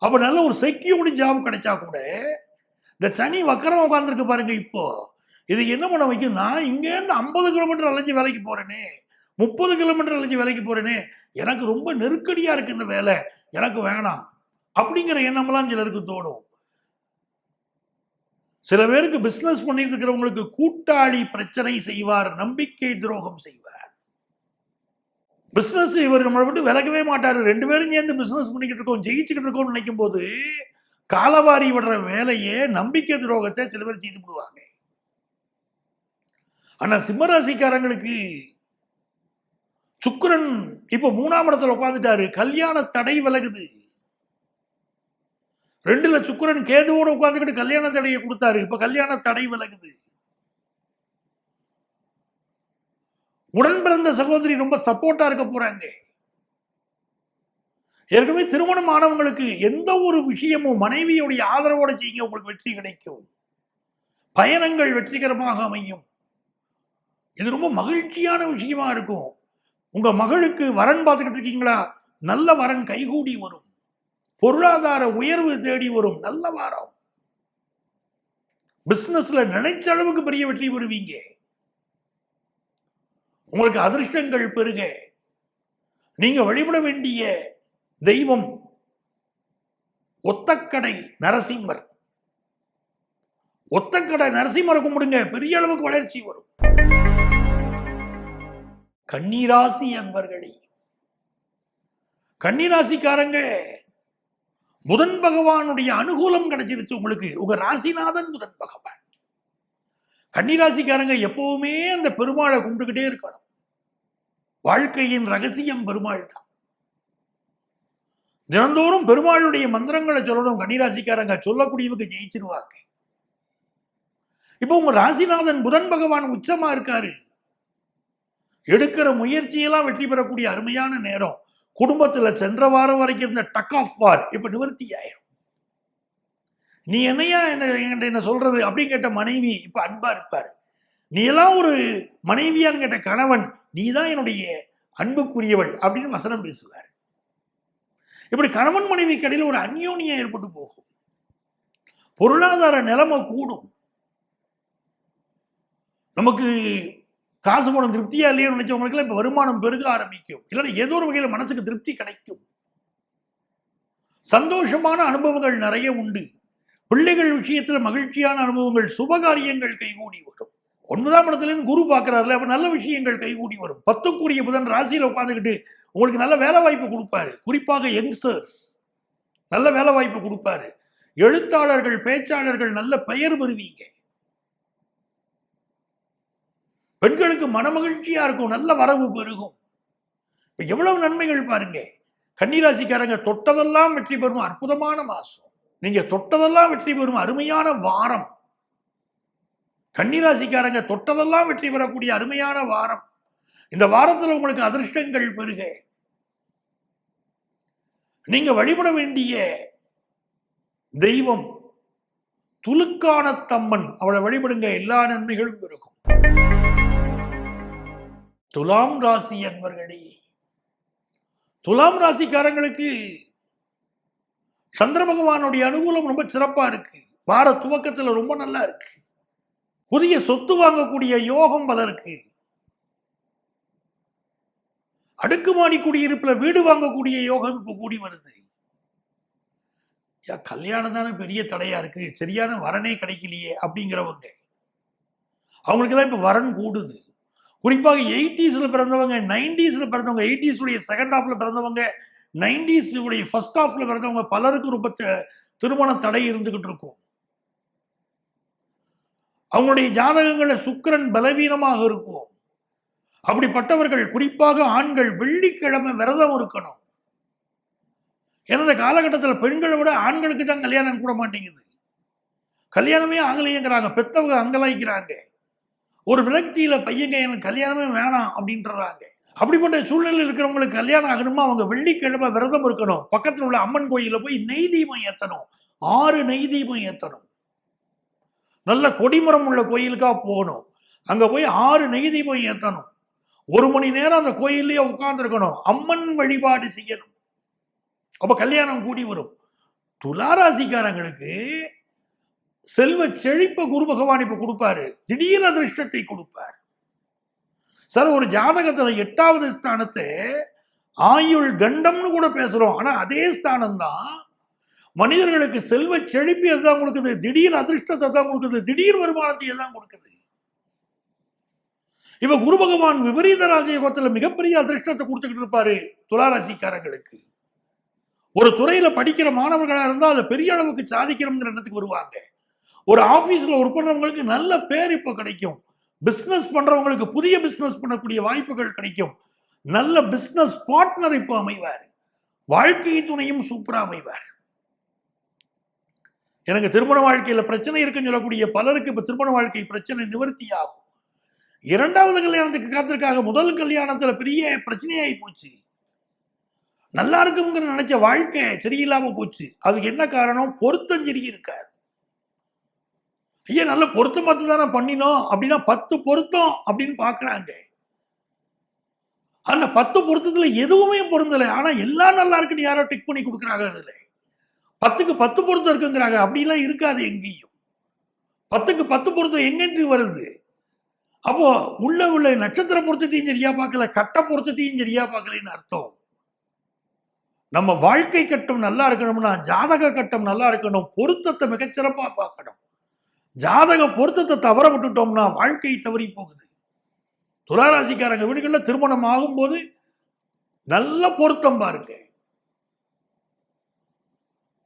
அப்ப நல்ல ஒரு செக்யூரிட்டி ஜாப் கிடைச்சா கூட இந்த சனி வக்கரம் உட்கார்ந்துருக்கு பாருங்க. இப்போ இது என்ன பண்ண வைக்கும்? நான் இங்க இருந்து 50 கிலோமீட்டர் அலைஞ்சு வேலைக்கு போறேனே, 30 கிலோமீட்டர் அலைஞ்சு வேலைக்கு போறேனே, எனக்கு ரொம்ப நெருக்கடியா இருக்கு இந்த வேலை, எனக்கு வேணாம் அப்படிங்கிற எண்ணம்லாம் சிலருக்கு தோணும். சில பேருக்கு பிசினஸ் பண்ணிட்டு இருக்கிறவங்களுக்கு கூட்டாளி பிரச்சனை செய்வார், நம்பிக்கை துரோகம் செய்வார். பிசினஸ் இவர் நம்மளை விட்டு விலகவே மாட்டாரு. 2 பேரும் சேர்ந்து பிசினஸ் பண்ணிக்கிட்டு இருக்கோம், ஜெயிச்சுக்கிட்டு இருக்கோம்னு நினைக்கும் போது காலவாரி விடுற வேலையே நம்பிக்கை துரோகத்தை சில பேர் செய்து விடுவாங்க. ஆனா சிம்மராசிக்காரங்களுக்கு சுக்கிரன் இப்ப 3ஆம் இடத்துல உட்கார்ந்துட்டாரு. கல்யாண தடை விலகுது. 2ல சுக்கிரன் கேதுவோட உட்கார்ந்துக்கிட்டு கல்யாண தடையை கொடுத்தாரு. இப்ப கல்யாண தடை விலகுது. உடன் பிறந்த சகோதரி ரொம்ப சப்போர்ட்டா இருக்க போறாங்க. ஏற்கனவே திருமணம் ஆனவங்களுக்கு எந்த ஒரு விஷயமும் மனைவியுடைய ஆதரவோட செய்யுங்க, உங்களுக்கு வெற்றி கிடைக்கும். பயணங்கள் வெற்றிகரமாக அமையும். இது ரொம்ப மகிழ்ச்சியான விஷயமா இருக்கும். உங்க மகளுக்கு வரன் பார்த்துக்கிட்டு இருக்கீங்களா? நல்ல வரன் கைகூடி வரும். பொருளாதார உயர்வு தேடி வரும். நல்ல வாரம். பிசினஸ்ல நினைச்ச அளவுக்கு பெரிய வெற்றி பெறுவீங்க. உங்களுக்கு அதிர்ஷ்டங்கள் பெருக நீங்க வழிபட வேண்டிய தெய்வம் ஒத்தக்கடை நரசிம்மர். ஒத்தக்கடை நரசிம்மரை கும்பிடுங்க, பெரிய அளவுக்கு வளர்ச்சி வரும். கன்னிராசி அன்பர்களே, கன்னிராசிக்காரங்க புதன் பகவானுடைய அனுகூலம் கிடைச்சிருச்சு உங்களுக்கு. உங்க ராசிநாதன் புதன் பகவான். கன்னிராசிக்காரங்க எப்பவுமே அந்த பெருமாளை கும்பிட்டுக்கிட்டே இருக்கணும். வாழ்க்கையின் ரகசியம் பெருமாள் தான். தினந்தோறும் பெருமாளுடைய மந்திரங்களை சொல்லணும். கன்னிராசிக்காரங்க சொல்லக்கூடியவங்க ஜெயிச்சிருவாங்க. இப்போ உங்க ராசிநாதன் புதன் பகவான் உச்சமா இருக்காரு. எடுக்கிற முயற்சியெல்லாம் வெற்றி பெறக்கூடிய அருமையான நேரம். குடும்பத்துல சென்ற வாரம் வரைக்கும் இருந்த டக் ஆஃப் வார் இப்ப நிவர்த்தி ஆயிரும். நீ என்னையா என்ன சொல்றது அப்படின்னு கேட்ட மனைவி இப்ப அன்பா இருப்பாரு. நீ எல்லாம் ஒரு மனைவியான்னு கேட்ட கணவன், நீ தான் என்னுடைய அன்புக்குரியவள் அப்படின்னு வசனம் பேசுவார். இப்படி கணவன் மனைவி கடையில் ஒரு அந்யோன்யம் ஏற்பட்டு போகும். பொருளாதார நிலைமை கூடும். நமக்கு காசு பணம் திருப்தியா இல்லையோ நினைச்சவங்களுக்கு இப்ப வருமானம் பெருக ஆரம்பிக்கும். இல்லைன்னா ஏதோ ஒரு வகையில மனசுக்கு திருப்தி கிடைக்கும். சந்தோஷமான அனுபவங்கள் நிறைய உண்டு. பிள்ளைகள் விஷயத்துல மகிழ்ச்சியான அனுபவங்கள், சுபகாரியங்கள் கைகூடி வரும். 9ஆம் இடத்துல குரு பார்க்கிறாருல, அப்ப நல்ல விஷயங்கள் கைகூடி வரும். 10க்குரிய புதன் ராசியில உட்கார்ந்துக்கிட்டு உங்களுக்கு நல்ல வேலை வாய்ப்பு கொடுப்பாரு. குறிப்பாக யங்ஸ்டர்ஸ் நல்ல வேலை வாய்ப்பு கொடுப்பாரு. எழுத்தாளர்கள், பேச்சாளர்கள் நல்ல பெயர் பெறுவீங்க. பெண்களுக்கு மனமகிழ்ச்சியா இருக்கும், நல்ல வரவு பெருகும். எவ்வளவு நன்மைகள் பாருங்க. கன்னிராசிக்காரங்க தொட்டதெல்லாம் வெற்றி பெறும் அற்புதமான மாசம். நீங்க தொட்டதெல்லாம் வெற்றி பெறும் அருமையான வாரம். கன்னிராசிக்காரங்க தொட்டதெல்லாம் வெற்றி பெறக்கூடிய அருமையான வாரம். இந்த வாரத்தில் உங்களுக்கு அதிர்ஷ்டங்கள் பெருக. நீங்க வழிபட வேண்டிய தெய்வம் துலுக்கானத்தம்மன். அவளை வழிபடுங்க, எல்லா நன்மைகளும் பெருகும். துலாம் ராசி அன்பர்களே, துலாம் ராசிக்காரங்களுக்கு சந்திர பகவானுடைய அனுகூலம் ரொம்ப சிறப்பா இருக்கு. வார துவக்கத்துல ரொம்ப நல்லா இருக்கு. புதிய சொத்து வாங்கக்கூடிய யோகம் பலருக்கு. அடுக்குமாடி குடியிருப்புல வீடு வாங்கக்கூடிய யோகம் இப்ப கூடி வருது. கல்யாணம் தானே பெரிய தடையா இருக்கு, சரியான வரனே கிடைக்கலையே அப்படிங்கிறவங்க, அவங்களுக்கு எல்லாம் இப்ப வரன் கூடுது. குறிப்பாக 80ஸ்ல பிறந்தவங்க, 90ஸ்ல பிறந்தவங்க, 80s உடைய செகண்ட் ஹாஃப்ல பிறந்தவங்க, 90s உடைய ஃபர்ஸ்ட் ஹாஃப்ல பிறந்தவங்க பலருக்கு ரொம்ப திருமண தடை இருந்துகிட்டு இருக்கும். அவங்களுடைய ஜாதகங்கள சுக்கிரன் பலவீனமாக இருக்கும். அப்படிப்பட்டவர்கள், குறிப்பாக ஆண்கள், வெள்ளிக்கிழமை விரதம் இருக்கணும். ஏன்னா இந்த காலகட்டத்தில் பெண்களை விட ஆண்களுக்கு தான் கல்யாணம் கூட மாட்டேங்குது. கல்யாணமே ஆகலையேங்கிறாங்க, பெத்தவங்க அங்கலாய்க்கிறாங்க. ஒரு விரக்தியில பையங்க எனக்கு கல்யாணமே வேணாம் அப்படின்றாங்க. அப்படிப்பட்ட சூழ்நிலையில் இருக்கிறவங்களுக்கு கல்யாணம் ஆகணுமா, அவங்க வெள்ளிக்கிழமை விரதம் இருக்கணும். பக்கத்தில் உள்ள அம்மன் கோயில போய் நெய் தீபம் ஏற்றணும். 6 நெய் தீபம் ஏற்றணும். நல்ல கொடிமரம் உள்ள கோயிலுக்கா போகணும். அங்க போய் 6 நெய் தீபம் ஏற்றணும். 1 மணி நேரம் அந்த கோயிலே உட்கார்ந்து இருக்கணும். அம்மன் வழிபாடு செய்யணும். அப்ப கல்யாணம் கூடி வரும். துளாராசிக்காரங்களுக்கு செல்வ செழிப்ப குரு பகவான் இப்ப கொடுப்பாரு. திடீர் அதிர்ஷ்டத்தை கொடுப்பார். சார், ஒரு ஜாதகத்துல 8வது ஸ்தானத்தை ஆயுள் கண்டம்னு கூட பேசுறோம். ஆனா அதே ஸ்தானம் தான் மனிதர்களுக்கு செல்வ செழிப்பு எதான் கொடுக்குது, திடீர் அதிர்ஷ்டத்தை தான் கொடுக்குது, திடீர் வருமானத்தை தான் கொடுக்குது. இப்ப குரு பகவான் விபரீத ராஜயோகத்துல மிகப்பெரிய அதிர்ஷ்டத்தை கொடுத்துக்கிட்டு இருப்பாரு துளாராசிக்காரங்களுக்கு. ஒரு துறையில படிக்கிற மாணவர்களா இருந்தா அதுல பெரிய அளவுக்கு சாதிக்கிறோம்ங்கிற எண்ணத்துக்கு வருவாங்க. ஒரு ஆபீஸ்ல ஒர்க் பண்றவங்களுக்கு நல்ல பேர் இப்ப கிடைக்கும். பிசினஸ் பண்றவங்களுக்கு புதிய பிசினஸ் பண்ணக்கூடிய வாய்ப்புகள் கிடைக்கும். நல்ல பிசினஸ் பார்ட்னர் இப்போ அமைவார். வாழ்க்கை துணையும் சூப்பரா அமைவார். எனக்கு திருமண வாழ்க்கையில பிரச்சனை இருக்குன்னு சொல்லக்கூடிய பலருக்கு இப்ப திருமண வாழ்க்கை பிரச்சனை நிவர்த்தி ஆகும். 2வது கல்யாணத்துக்கு காத்திருக்காங்க. முதல் கல்யாணத்துல பெரிய பிரச்சனையாகி போச்சு. நல்லா இருக்குங்கிற நினைச்ச வாழ்க்கை சரியில்லாம போச்சு. அதுக்கு என்ன காரணம்? பொருத்தம் சரி இருக்காது. ஐயா, நல்ல பொருத்தம் பார்த்து தானே பண்ணினோம் அப்படின்னா 10 பொருத்தம் அப்படின்னு பாக்குறாங்க. அந்த 10 பொருத்தத்துல எதுவுமே பொருந்தலை. ஆனா எல்லாம் நல்லா இருக்குன்னு யாரோ டிக் பண்ணி கொடுக்குறாங்க. அதுல 10க்கு 10 பொருத்தம் இருக்குங்கிறாங்க. அப்படிலாம் இருக்காது எங்கேயும். 10க்கு 10 பொருத்தம் எங்கேன்று வருது? அப்போ உள்ள நட்சத்திர பொருத்தத்தையும் சரியா பார்க்கல, கட்ட பொருத்தத்தையும் சரியா பார்க்கலன்னு அர்த்தம். நம்ம வாழ்க்கை கட்டம் நல்லா இருக்கணும்னா ஜாதக கட்டம் நல்லா இருக்கணும். பொருத்தத்தை மிகச்சிறப்பா பார்க்கணும். ஜாதக பொருத்தத்தை தவற விட்டுட்டோம்னா வாழ்க்கை தவறி போகுது. துளாராசிக்காரங்க வீடுகளில் திருமணம் ஆகும்போது நல்ல பொருத்தம் பாருங்க,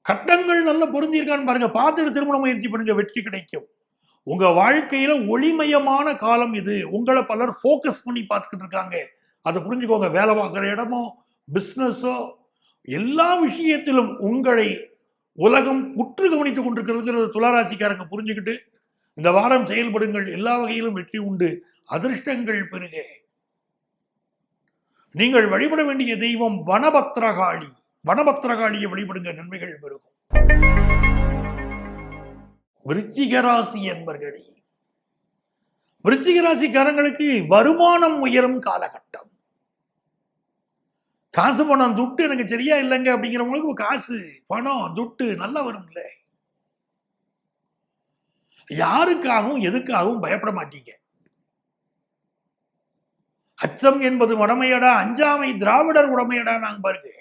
கட்டங்கள் நல்ல பொருந்திருக்கான்னு பாருங்க, பார்த்துட்டு திருமண முயற்சி பண்ணுங்க, வெற்றி கிடைக்கும். உங்க வாழ்க்கையில ஒளிமயமான காலம் இது. உங்களை பலர் ஃபோக்கஸ் பண்ணி பார்த்துக்கிட்டு இருக்காங்க, அதை புரிஞ்சுக்கோங்க. வேலை பார்க்குற இடமோ பிஸ்னஸோ எல்லா விஷயத்திலும் உங்களை உலகம் உற்று கவனித்துக் கொண்டிருக்கிறது. துளாராசிக்காரங்க புரிஞ்சுக்கிட்டு இந்த வாரம் செயல்படுங்கள், எல்லா வகையிலும் வெற்றி உண்டு, அதிர்ஷ்டங்கள் பெருக. நீங்கள் வழிபட வேண்டிய தெய்வம் வனபத்ரகாளி. வனபத்ரகாளியை வழிபடுங்க, நன்மைகள் பெருகும். விருச்சிக ராசி என்பர்களே, விருச்சிக ராசிக்காரங்களுக்கு வருமானம் உயரும் காலகட்டம். காசு பணம் துட்டு எனக்கு சரியா இல்லைங்க அப்படிங்கிறவங்களுக்கு காசு பணம் துட்டு நல்லா வரும்ல. யாருக்காகவும் எதுக்காகவும் பயப்பட மாட்டீங்க. அச்சம் என்பது உடமையடா, அஞ்சாமை திராவிடர் உடமையடா. நாங்க பாருங்க,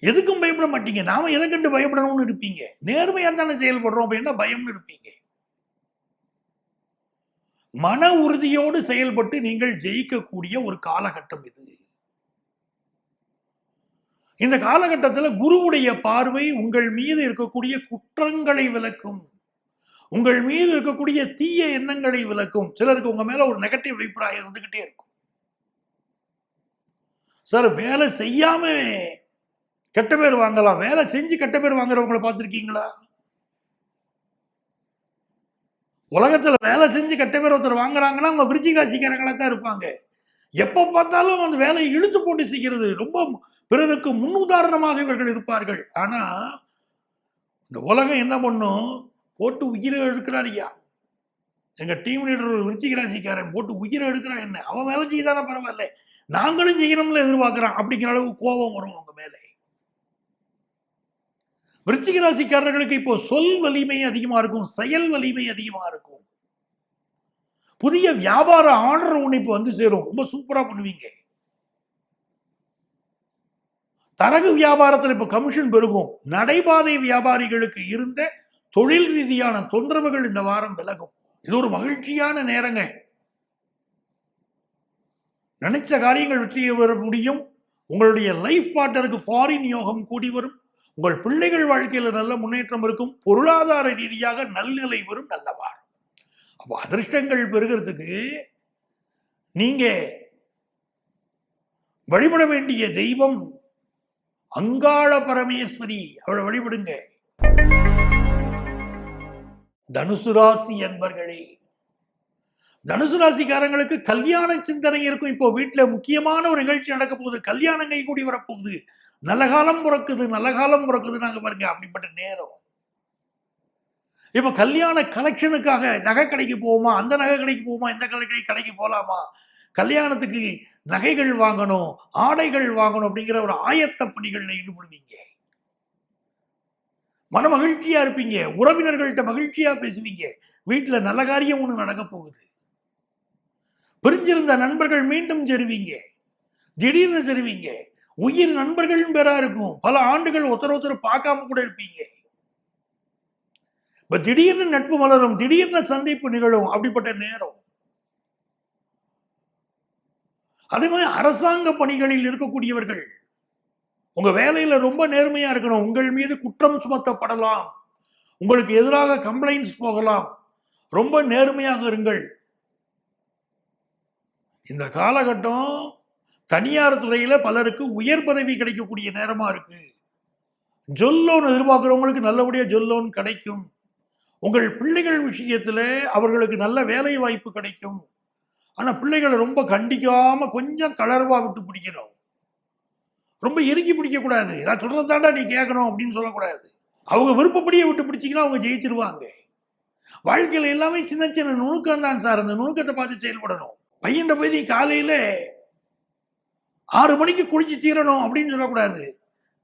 எதுக்கும் பயப்பட மாட்டீங்க. நாம எதை கண்டு பயப்படணும்னு இருப்பீங்க. நேர்மையா தானே செயல்படுறோம் அப்படின்னா பயம்னு இருப்பீங்க. மன உறுதியோடு செயல்பட்டு நீங்கள் ஜெயிக்கக்கூடிய ஒரு காலகட்டம் இது. இந்த காலகட்டத்தில் குருவுடைய பார்வை உங்கள் மீது இருக்கக்கூடிய குற்றங்களை விளக்கும், உங்கள் மீது இருக்கக்கூடிய தீய எண்ணங்களை விளக்கும். சிலருக்கு உங்க மேல ஒரு நெகட்டிவ் அபிப்பிராயம் இருந்துகிட்டே இருக்கும். சார், வேலை செய்யாம கெட்ட பேர் வாங்கலாம், வேலை செஞ்சு கெட்ட பேர் வாங்குறவங்களை பார்த்துருக்கீங்களா? உலகத்துல வேலை செஞ்சு கெட்ட பேர் ஒருத்தர் வாங்குறாங்கன்னா அவங்க விருச்சிக ராசிக்காரங்களா தான் இருப்பாங்க. எப்ப பார்த்தாலும் அந்த வேலையை இழுத்து போட்டு செய்கிறது, ரொம்ப பிறருக்கு முன்னுதாரணமாக இவர்கள் இருப்பார்கள். ஆனா இந்த உலகம் என்ன பண்ணும், போட்டு உயிரை எடுக்கிறார். ஐயா, எங்க டீம் லீடர் ஒரு விருச்சிக ராசிக்காரன் போட்டு உயிரை எடுக்கிறான். என்ன அவன் வேலை செய்யதானே பரவாயில்ல, நாங்களும் செய்யணும்னு எதிர்பார்க்கிறான் அப்படிங்கிற அளவுக்கு கோபம் வரும் அவங்க மேலே. விருச்சிக ராசிக்காரர்களுக்கு இப்போ சொல் வலிமை அதிகமா இருக்கும், செயல் வலிமை அதிகமா இருக்கும். புதிய வியாபார ஆர்டர் ஒன்று இப்போ வந்து சேரும், ரொம்ப சூப்பரா பண்ணுவீங்க. தரகு வியாபாரத்தில் இப்போ கமிஷன் பெருகும். நடைபாதை வியாபாரிகளுக்கு இருந்த தொழில் ரீதியான தொந்தரவுகள் இந்த வாரம் விலகும். இது ஒரு மகிழ்ச்சியான நேரங்க. நினைச்ச காரியங்கள் வெற்றியை வர முடியும். உங்களுடைய லைஃப் பார்ட்னருக்கு ஃபாரின் யோகம் கூடி வரும். உங்கள் பிள்ளைகள் வாழ்க்கையில நல்ல முன்னேற்றம் இருக்கும். பொருளாதார ரீதியாக நல்நிலை வரும், நல்ல வாரம். அப்போ அதிர்ஷ்டங்கள் பெறுகிறதுக்கு நீங்க வழிபட வேண்டிய தெய்வம் அங்காள பரமேஸ்வரி, அவளை வழிபடுங்க. தனுசு ராசி அன்பர்களே, தனுசு ராசிக்காரங்களுக்கு கல்யாண சிந்தனை இருக்கும். இப்போ வீட்டுல முக்கியமான ஒரு நிகழ்ச்சி நடக்க போகுது, கல்யாணம் கை கூடி வரப்போகுது, நல்ல காலம் பிறக்குது, நல்ல காலம் பிறக்குது. நாங்க பாருங்க, அப்படிப்பட்ட நேரம். இப்ப கல்யாண கலெக்ஷனுக்காக நகை கடைக்கு போவோமா, அந்த நகை கடைக்கு போவோமா, இந்த கடைக்கு போலாமா, கல்யாணத்துக்கு நகைகள் வாங்கணும், ஆடைகள் வாங்கணும் அப்படிங்கிற ஒரு ஆயத்த பணிகள்ல ஈடுபடுவீங்க. மன மகிழ்ச்சியா இருப்பீங்க, உறவினர்கள்ட்ட மகிழ்ச்சியா பேசுவீங்க. வீட்டுல நல்ல காரியம் ஒண்ணு நடக்க போகுது. பிரிஞ்சிருந்த நண்பர்கள் மீண்டும் சேருவீங்க, திடீர்னு சேருவீங்க. உயிர் நண்பர்களும் பேரா இருக்கும். பல ஆண்டுகள் ஒருத்தர் பார்க்காம கூட இருப்பீங்க. இப்ப திடீர்னு நட்பு மலரும், திடீர்னு சந்திப்பு நிகழும், அப்படிப்பட்ட நேரம். அதே மாதிரி அரசாங்க பணிகளில் இருக்கக்கூடியவர்கள் உங்க வேலையில ரொம்ப நேர்மையா இருக்கணும். உங்கள் மீது குற்றம் சுமத்தப்படலாம், உங்களுக்கு எதிராக கம்ப்ளைண்ட்ஸ் போகலாம். ரொம்ப நேர்மையாக இருங்கள். இந்த காலகட்டம் தனியார் துறையில பலருக்கு உயர் பதவி கிடைக்கக்கூடிய நேரமா இருக்கு. ஜொல்லோன் எதிர்பார்க்கிறவங்களுக்கு நல்லபடியா ஜொல்லோன் கிடைக்கும். உங்கள் பிள்ளைகள் விஷயத்துல அவர்களுக்கு நல்ல வேலை வாய்ப்பு கிடைக்கும். ஆனா பிள்ளைகளை ரொம்ப கண்டிக்காம கொஞ்சம் தளர்வா விட்டு பிடிக்கணும். ரொம்ப இறுக்கி பிடிக்க கூடாது. நான் சொல்றதாண்டா நீ கேட்கணும் அப்படின்னு சொல்லக்கூடாது. அவங்க விருப்பப்படியே விட்டு பிடிச்சிங்கன்னா அவங்க ஜெயிச்சிருவாங்க. வாழ்க்கையில எல்லாமே சின்ன சின்ன நுணுக்கம் தான் சார். அந்த நுணுக்கத்தை பார்த்து செயல்படணும். பையன் போய் நீ காலையில 6 மணிக்கு குளிச்சு தீரணும் அப்படின்னு சொல்லக்கூடாது.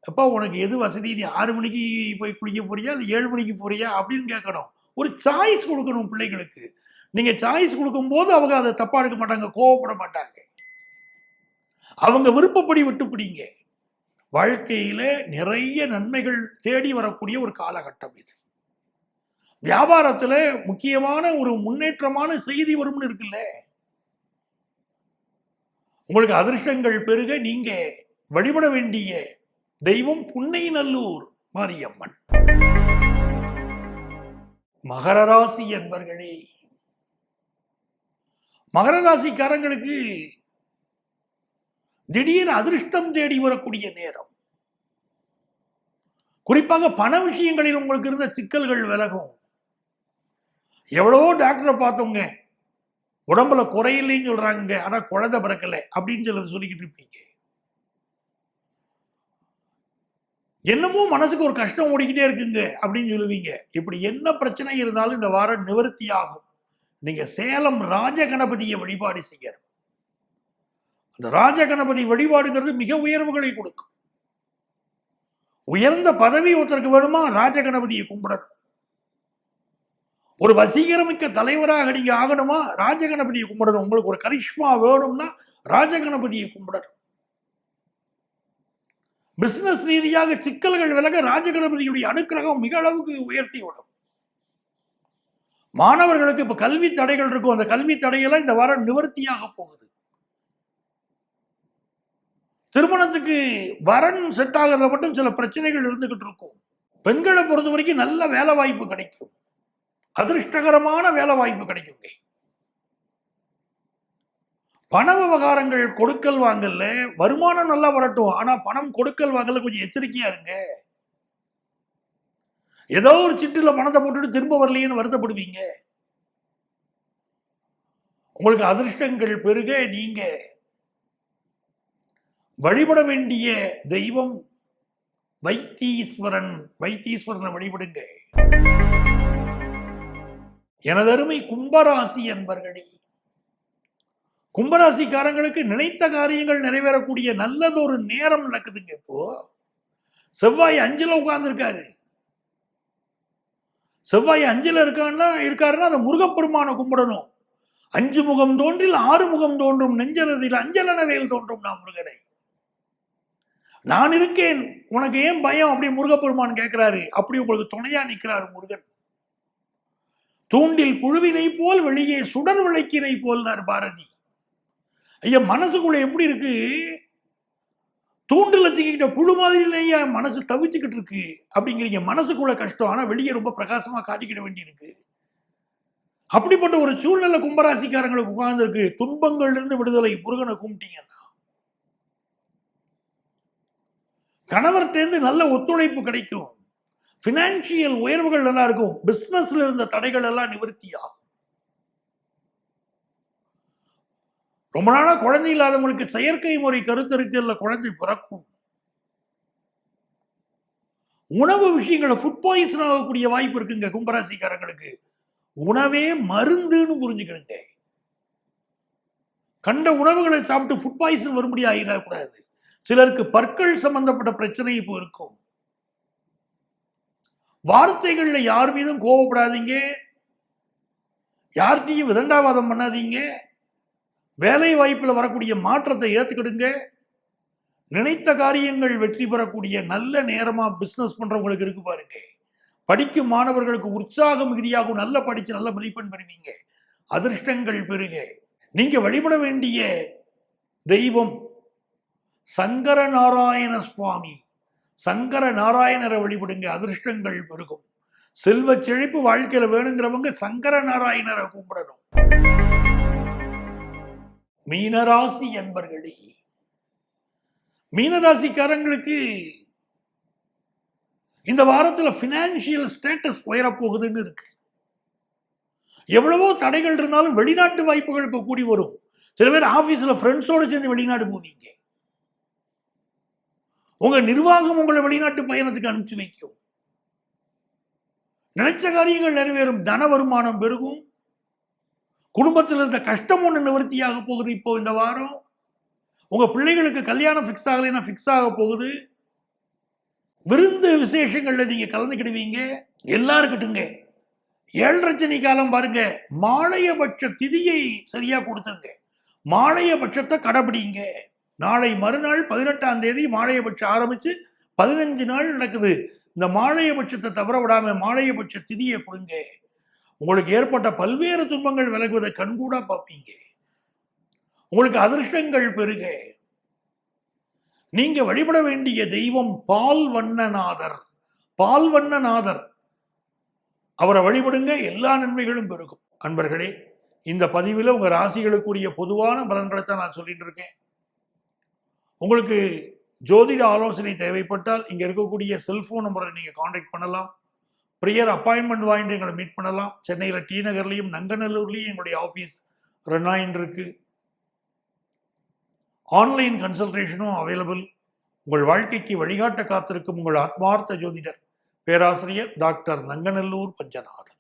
அப்பா உனக்கு எது வசதி, நீ 6 மணிக்கு போய் குளிக்க போறியா இல்லை 7 மணிக்கு போறியா அப்படின்னு கேட்கணும். ஒரு சாய்ஸ் கொடுக்கணும் பிள்ளைகளுக்கு. நீங்க சாய்ஸ் கொடுக்கும் போது அவங்க அதை தப்பா எடுக்க மாட்டாங்க, கோவப்பட மாட்டாங்க. அவங்க விருப்பப்படி விட்டு பிடிங்க. வாழ்க்கையில நிறைய நன்மைகள் தேடி வரக்கூடிய ஒரு காலகட்டம் இது. வியாபாரத்துல முக்கியமான ஒரு முன்னேற்றமான செய்தி வரும்னு இருக்குல்ல. உங்களுக்கு அதிர்ஷ்டங்கள் பெருக நீங்க வழிபட வேண்டிய தெய்வம் புன்னைநல்லூர் மாரியம்மன். மகர ராசி என்பர்களே, மகர ராசிக்காரங்களுக்கு திடீர் அதிர்ஷ்டம் தேடி வரக்கூடிய நேரம். குறிப்பாக பண விஷயங்களில் உங்களுக்கு இருந்த சிக்கல்கள் விலகும். எவ்வளவோ டாக்டரை பார்த்தோங்க, உடம்புல குறையில்லைன்னு சொல்றாங்க, ஆனா குழந்தை பிறக்கல அப்படின்னு சிலர் சொல்லிக்கிட்டு இருப்பீங்க. என்னமோ மனசுக்கு ஒரு கஷ்டம் ஓடிக்கிட்டே இருக்குங்க அப்படின்னு சொல்லுவீங்க. இப்படி என்ன பிரச்சனை இருந்தாலும் இந்த வாரம் நிவர்த்தி ஆகும். நீங்க சேலம் ராஜகணபதியை வழிபாடு செய்யணும். அந்த ராஜகணபதி வழிபாடுங்கிறது மிக உயர்வுகளை கொடுக்கும். உயர்ந்த பதவி ஒருத்தருக்கு வேணுமா, ராஜகணபதியை கும்பிடணும். ஒரு வசீகரமிக்க தலைவராக நீங்க ஆகணுமா, ராஜகணபதியை கும்பிடணும். உங்களுக்கு ஒரு கரிஷ்மா வேணும்னா ராஜகணபதியை கும்பிடணும். பிசினஸ் ரீதியாக சிக்கல்கள் விலக ராஜகணபதியுடைய அனுக்கிரகம் மிக அளவுக்கு உயர்த்தி விடும். மாணவர்களுக்கு இப்ப கல்வி தடைகள் இருக்கும், அந்த கல்வி தடையெல்லாம் இந்த வாரம் நிவர்த்தியாக போகுது. திருமணத்துக்கு வரன் செட் ஆகிறத மட்டும் சில பிரச்சனைகள் இருந்துகிட்டு இருக்கும். பெண்களை பொறுத்த வரைக்கும் நல்ல வேலை வாய்ப்பு கிடைக்கும், அதிர்ஷ்டகரமான வேலை வாய்ப்பு கிடைக்குங்க. பண விவகாரங்கள் கொடுக்கல் வாங்கல, வருமானம் நல்லா வரட்டும், ஆனா பணம் கொடுக்கல் வாங்கல கொஞ்சம் எச்சரிக்கையா இருங்க. ஏதோ ஒரு சிட்டுல பணத்தை போட்டுட்டு திரும்ப வரலையேன்னு வருத்தப்படுவீங்க. உங்களுக்கு அதிர்ஷ்டங்கள் பெருக நீங்க வழிபட வேண்டிய தெய்வம் வைத்தீஸ்வரன். வைத்தீஸ்வரனை வழிபடுங்க. எனதருமை கும்பராசி என்பர்களே, கும்பராசிக்காரங்களுக்கு நினைத்த காரியங்கள் நிறைவேறக்கூடிய நல்லதொரு நேரம் நடக்குதுங்க. இப்போ செவ்வாய் 5ல உட்கார்ந்து இருக்காரு. செவ்வாய் 5ல இருக்காருன்னா அந்த முருகப்பெருமான கும்பிடணும். 5 முகம் தோன்றில் 6 முகம் தோன்றும், நெஞ்சலதில் அஞ்சலன வேல் தோன்றும் நான் முருகனை. நான் இருக்கேன், உனக்கு ஏன் பயம் அப்படி முருகப்பெருமான் கேட்கிறாரு. அப்படி உங்களுக்கு துணையா நிற்கிறார் முருகன். தூண்டில் புழுவினை போல் வெளியே சுடர் விளக்கினை போல்னார் பாரதி. ஐயா, மனசுக்குள்ள எப்படி இருக்கு, தூண்டில் வச்சுக்கிட்ட புழு மாதிரி இல்லையா மனசு தவிச்சுக்கிட்டு இருக்கு அப்படிங்கிறீங்க. மனசுக்குள்ள கஷ்டம், ஆனா வெளியே ரொம்ப பிரகாசமா காட்டிக்கிட வேண்டி இருக்கு. அப்படிப்பட்ட ஒரு சூழ்நிலை கும்பராசிக்காரங்களுக்கு உட்கார்ந்து இருக்கு. துன்பங்கள்ல இருந்து விடுதலை, முருகனை கும்பிட்டீங்கன்னா கணவர்கிட்ட நல்ல ஒத்துழைப்பு கிடைக்கும். பினான்சியல் உயர்வுகள் நல்லா இருக்கும். பிசினஸ்ல இருந்த தடைகள் எல்லாம் நிவர்த்தியாகும். ரொம்ப நாளா குழந்தை இல்லாதவங்களுக்கு செயற்கை முறை கருத்தரித்தல்ல குழந்தை பிறக்கும். உணவு விஷயங்கள ஃபுட் பாய்சன் ஆகக்கூடிய வாய்ப்பு இருக்குங்க கும்பராசிக்காரங்களுக்கு. உணவே மருந்துன்னு புரிஞ்சுக்கணுங்க. கண்ட உணவுகளை சாப்பிட்டு ஃபுட் பாய்சன் வரும்படி ஆகிடக்கூடாது. சிலருக்கு பற்கள் சம்பந்தப்பட்ட பிரச்சனை இப்போ இருக்கும். வார்த்தைகள்ல யார் மீதும் கோவப்படாதீங்க, யார்கிட்டையும் விதண்டாவாதம் பண்ணாதீங்க. வேலை வாய்ப்புல வரக்கூடிய மாற்றத்தை ஏத்துக்கிடுங்க. நினைத்த காரியங்கள் வெற்றி பெறக்கூடிய நல்ல நேரமா பிசினஸ் பண்றவங்களுக்கு இருக்கு பாருங்க. படிக்கும் மாணவர்களுக்கு உற்சாகம் மிகுதியாகும். நல்ல படிச்சு நல்ல மதிப்பெண் பெறுவீங்க. அதிர்ஷ்டங்கள் பெருக நீங்க வழிபட வேண்டிய தெய்வம் சங்கர நாராயண சுவாமி. சங்கர நாராயணரை வழிபடுங்க, அதிர்ஷ்டங்கள் பெருகும். செல்வ செழிப்பு வாழ்க்கையில வேணுங்கிறவங்க சங்கர நாராயணரை கும்பிடணும். மீனராசி என்பர்களே, மீனராசிக்காரங்களுக்கு இந்த வாரத்தில் பினான்சியல் ஸ்டேட்டஸ் உயரப்போகுதுன்னு இருக்கு. எவ்வளவோ தடைகள் இருந்தாலும் வெளிநாட்டு வாய்ப்புகள் இப்ப கூடி வரும். சில பேர் ஆபீஸ்ல ஃப்ரெண்ட்ஸோட சேர்ந்து வெளிநாடு போவீங்க. உங்க நிர்வாகம் உங்களை வெளிநாட்டு பயணத்துக்கு அனுப்பிச்சு வைக்கும். நினைச்ச காரியங்கள் நிறைவேறும். தன வருமானம் பெருகும். குடும்பத்தில் இருந்த கஷ்டம் ஒன்று நிவர்த்தியாக போகுது. இப்போ இந்த வாரம் உங்க பிள்ளைகளுக்கு கல்யாணம் ஃபிக்ஸ் ஆகலைன்னா ஃபிக்ஸ் ஆக போகுது. விருந்து விசேஷங்கள்ல நீங்க கலந்துக்கிடுவீங்க. எல்லாருக்கிட்டுங்க 7:30 சனி காலம் பாருங்க. மாலையபட்ச திதியை சரியா கொடுத்துருங்க. மாலையபட்சத்தை கடைபிடிங்க. நாளை மறுநாள் 18ஆம் தேதி மாலையபட்சம் ஆரம்பிச்சு 15 நாள் நடக்குது. இந்த மாலையபட்சத்தை தவற விடாம மாலையபட்ச திதியை கொடுங்க. உங்களுக்கு ஏற்பட்ட பல்வேறு துன்பங்கள் விலகுவதை கண்கூடா பார்ப்பீங்க. உங்களுக்கு அதிர்ஷ்டங்கள் பெருக. நீங்க வழிபட வேண்டிய தெய்வம் பால்வண்ணநாதர். பால்வண்ணநாதர் அவரை வழிபடுங்க, எல்லா நன்மைகளும் பெருகும். அன்பர்களே, இந்த பதிவில் உங்க ராசிகளுக்குரிய பொதுவான பலன்களை தான் நான் சொல்லிட்டு இருக்கேன். உங்களுக்கு ஜோதிட ஆலோசனை தேவைப்பட்டால் இங்க இருக்கக்கூடிய செல்போன் நம்பரை நீங்க கான்டாக்ட் பண்ணலாம். ப்ரியர் அப்பாயின்மெண்ட் வாங்கிட்டு எங்களை மீட் பண்ணலாம். சென்னையில் டி நகர்லையும் நங்கநல்லூர்லையும் எங்களுடைய ஆஃபீஸ் ரன் ஆயின்னு இருக்கு. ஆன்லைன் கன்சல்டேஷனும் அவைலபிள். உங்கள் வாழ்க்கைக்கு வழிகாட்ட காத்திருக்கும் உங்கள் ஆத்மார்த்த ஜோதிடர் பேராசிரியர் டாக்டர் நங்கநல்லூர் பஞ்சநாதன்.